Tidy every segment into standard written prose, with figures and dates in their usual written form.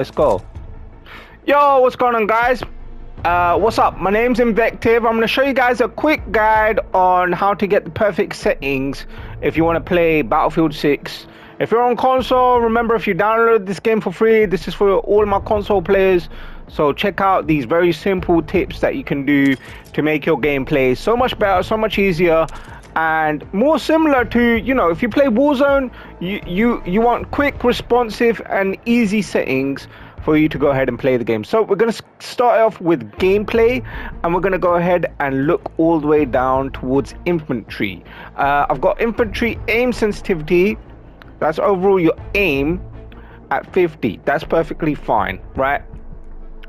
Let's go. Yo, what's going on, guys? What's up? My name's Invective. I'm going to show you guys a quick guide on how to get the perfect settings if you want to play Battlefield 6. If you're on console, remember, if you download this game for free, this is for all my console players. So check out these very simple tips that you can do to make your gameplay so much better, so much easier, and more similar to, you know, if you play Warzone, you want quick, responsive, and easy settings for you to go ahead and play the game. So we're going to start off with gameplay, and we're going to go ahead and look all the way down towards infantry. I've got infantry aim sensitivity. That's overall your aim at 50. That's perfectly fine, right?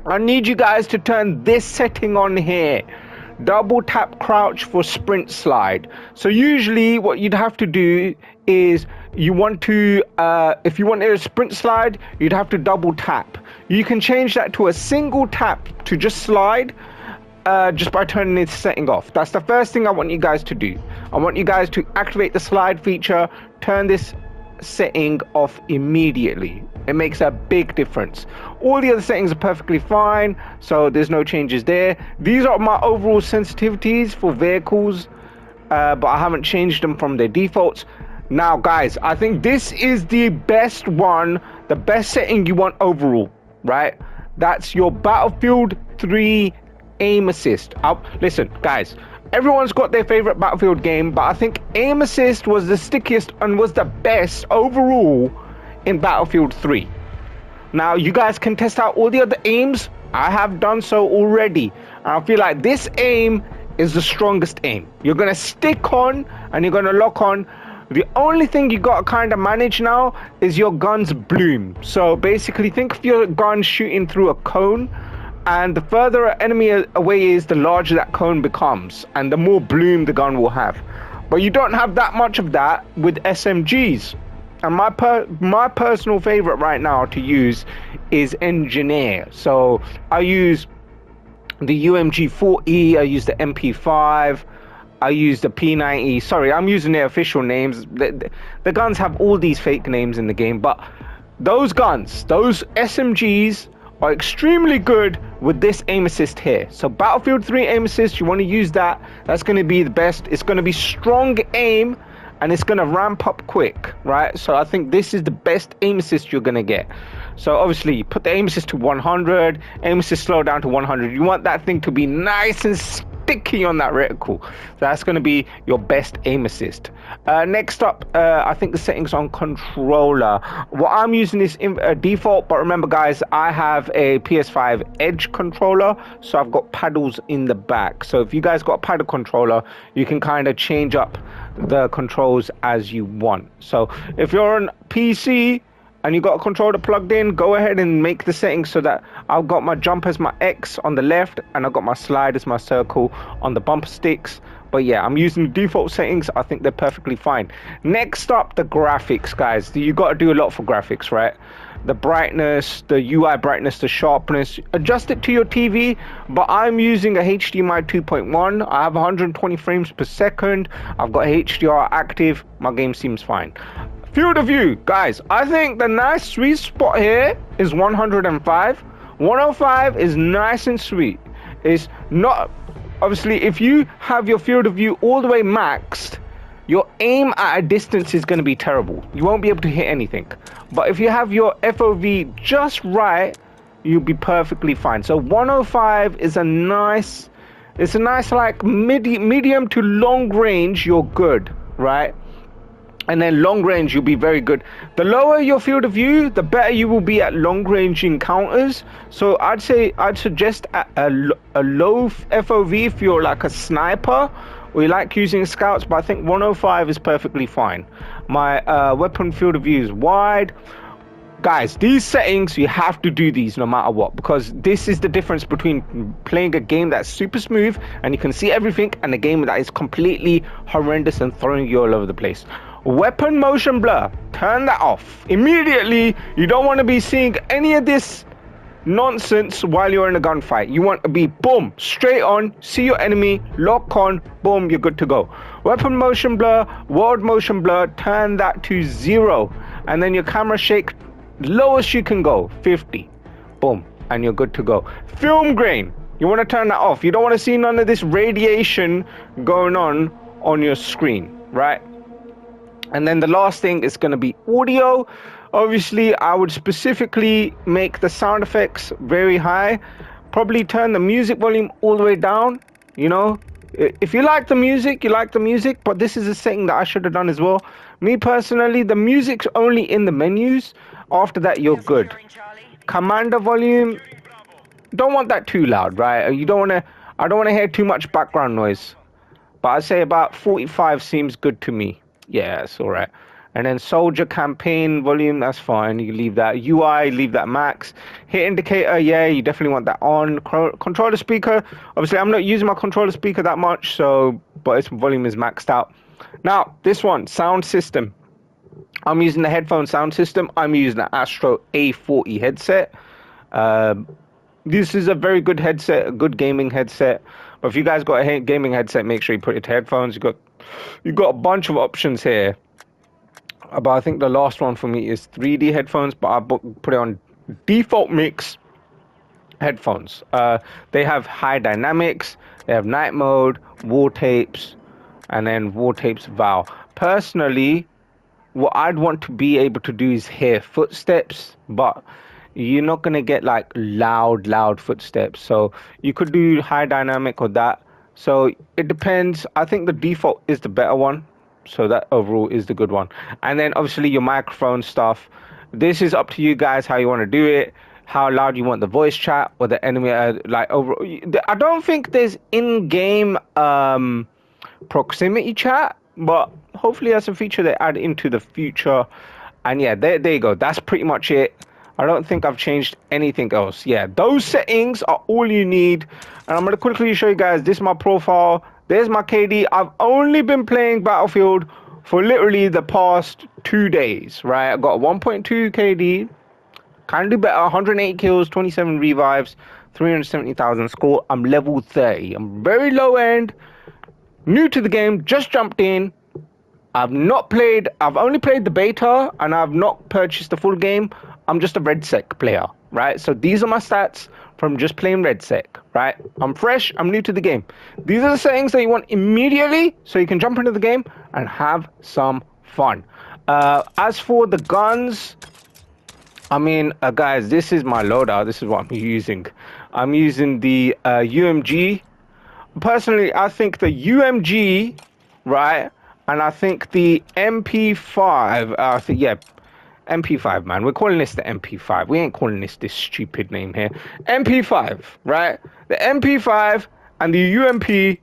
I need you guys to turn this setting on here. Double tap crouch for sprint slide. So usually what you'd have to do is you want to, if you wanted a sprint slide, you'd have to double tap. You can change that to a single tap to just slide, just by turning this setting off. That's the first thing I want you guys to do. I want you guys to activate the slide feature, turn this setting off immediately. It makes a big difference. All the other settings are perfectly fine, so there's no changes there. These are my overall sensitivities for vehicles, but I haven't changed them from their defaults. Now guys, I think this is the best one, the best setting you want overall, right? That's your Battlefield 3 aim assist. Listen guys, everyone's got their favorite Battlefield game, but I think aim assist was the stickiest and was the best overall in Battlefield 3. Now you guys can test out all the other aims. I have done so already, and I feel like this aim is the strongest aim. You're gonna stick on and you're gonna lock on. The only thing you gotta kind of manage now is your gun's bloom. So basically think of your gun shooting through a cone, and the further an enemy away is, the larger that cone becomes, and the more bloom the gun will have. But you don't have that much of that with SMGs. And my personal favorite right now to use is Engineer. So I use the UMG40, I use the MP5, I use the P90. Sorry, I'm using their official names. The guns have all these fake names in the game, but those guns, those SMGs, are extremely good with this aim assist here. So Battlefield 3 aim assist, you want to use that. That's going to be the best. It's going to be strong aim, and it's going to ramp up quick, right? So I think this is the best aim assist you're going to get. So obviously you put the aim assist to 100, aim assist slow down to 100. You want that thing to be nice and sticky on that reticle. So that's going to be your best aim assist. Next up, I think the settings on controller. What I'm using is default, but remember guys, I have a PS5 Edge controller, so I've got paddles in the back. So if you guys got a paddle controller, you can kind of change up the controls as you want. So if you're on PC and you got a controller plugged in, go ahead and make the settings so that I've got my jump as my X on the left, and I've got my slide as my circle on the bumper sticks. But yeah, I'm using the default settings. I think they're perfectly fine. Next up, the graphics, guys. You got to do a lot for graphics, right? The brightness, the UI brightness, the sharpness, adjust it to your TV, but I'm using a HDMI 2.1. I have 120 frames per second. I've got HDR active. My game seems fine. Field of view, guys, I think the nice sweet spot here is 105. 105 is nice and sweet. It's not, obviously, if you have your field of view all the way maxed, your aim at a distance is going to be terrible. You won't be able to hit anything. But if you have your FOV just right, you'll be perfectly fine. So 105 is a nice, it's a nice like medium to long range, you're good, right? And then long range, you'll be very good. The lower your field of view, the better you will be at long range encounters. So I'd suggest a low FOV if you're like a sniper or you like using scouts, but I think 105 is perfectly fine. My weapon field of view is wide. Guys, these settings, you have to do these no matter what, because this is the difference between playing a game that's super smooth and you can see everything, and a game that is completely horrendous and throwing you all over the place. Weapon motion blur, turn that off immediately. You don't want to be seeing any of this nonsense while you're in a gunfight. You want to be boom, straight on, see your enemy, lock on, boom, you're good to go. Weapon motion blur, world motion blur, turn that to 0, and then your camera shake lowest you can go, 50. Boom, and you're good to go. Film grain, you want to turn that off. You don't want to see none of this radiation going on your screen, right? And then the last thing is going to be audio. Obviously, I would specifically make the sound effects very high. Probably turn the music volume all the way down. You know, if you like the music, you like the music, but this is a setting that I should have done as well. Me personally, the music's only in the menus. After that, you're good. Commander volume, don't want that too loud, right? You don't want to, I don't want to hear too much background noise. But I'd say about 45 seems good to me. Yeah, it's all right. And then soldier campaign volume, that's fine. You can leave that. UI, leave that max. Hit indicator, yeah, you definitely want that on. Controller speaker, obviously I'm not using my controller speaker that much, so, but its volume is maxed out. Now, this one, sound system. I'm using the headphone sound system. I'm using the Astro A40 headset. This is a very good headset, a good gaming headset. But if you guys got a gaming headset, make sure you put it to headphones. You got a bunch of options here. But I think the last one for me is 3D headphones, but I put it on default mix headphones. They have high dynamics, they have night mode, war tapes, and then war tapes Val. Personally, what I'd want to be able to do is hear footsteps, but you're not going to get like loud footsteps. So you could do high dynamic or that. So it depends. I think the default is the better one. So that overall is the good one. And then obviously your microphone stuff. This is up to you guys how you want to do it. How loud you want the voice chat or the enemy. Like overall, I don't think there's in-game proximity chat, but hopefully that's a feature they add into the future. And yeah, there you go. That's pretty much it. I don't think I've changed anything else. Yeah, those settings are all you need. And I'm going to quickly show you guys. This is my profile. There's my KD. I've only been playing Battlefield for literally the past 2 days, right? I got 1.2 KD. Can do better. 108 kills, 27 revives, 370,000 score. I'm level 30. I'm very low end. New to the game. Just jumped in. I've only played the beta and I've not purchased the full game. I'm just a Redsec player, right? So these are my stats from just playing Redsec, right? I'm fresh, I'm new to the game. These are the settings that you want immediately so you can jump into the game and have some fun. As for the guns, I mean, guys, this is my loadout. This is what I'm using. I'm using the UMG. Personally, I think the UMG, right? And I think the MP5, yeah, MP5, man. We're calling this the MP5. We ain't calling this stupid name here. MP5, right? The MP5 and the UMP,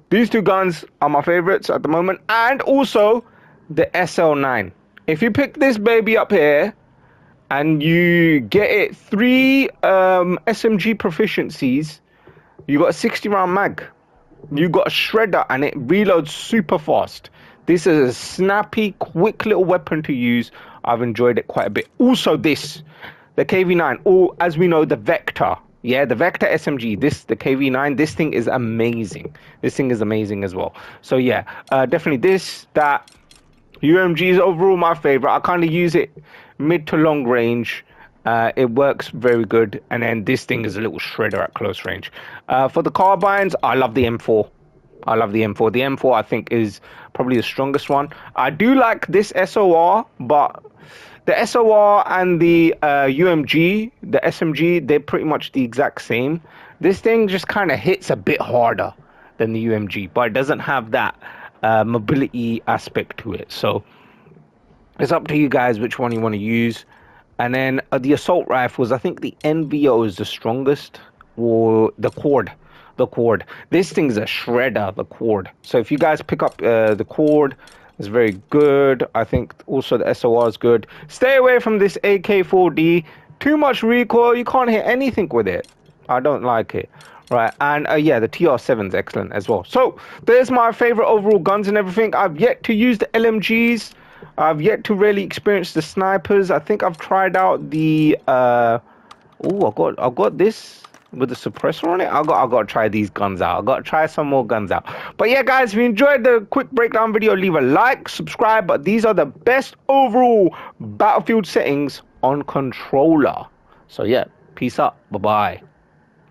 these two guns are my favorites at the moment. And also the SL9. If you pick this baby up here and you get it 3 SMG proficiencies, you got a 60 round mag. You got a shredder and it reloads super fast. This is a snappy, quick little weapon to use. I've enjoyed it quite a bit. Also this, the KV9, or as we know, the Vector. Yeah, the Vector SMG, the KV9, this thing is amazing. This thing is amazing as well. So yeah, definitely that. UMG is overall my favorite. I kind of use it mid to long range. It works very good. And then this thing is a little shredder at close range. For the carbines, I love the M4. I love the M4. The M4 I think is probably the strongest one. I do like this SOR, but the SOR and the UMG, the SMG, they're pretty much the exact same. This thing just kind of hits a bit harder than the UMG, but it doesn't have that mobility aspect to it. So it's up to you guys which one you want to use. And then the assault rifles, I think the NVO is the strongest, or the Cord. The Cord. This thing's a shredder, the Cord. So if you guys pick up the Cord, it's very good. I think also the SOR is good. Stay away from this AK-4D. Too much recoil. You can't hit anything with it. I don't like it. Right, and yeah, the TR7 is excellent as well. So there's my favorite overall guns and everything. I've yet to use the LMGs. I've yet to really experience the snipers. I think I've tried out the I've got this with the suppressor on it. I got to try these guns out. I got to try some more guns out. But yeah, guys, if you enjoyed the quick breakdown video, leave a like, subscribe. But these are the best overall Battlefield settings on controller. So yeah, peace. Peace out. Bye-bye.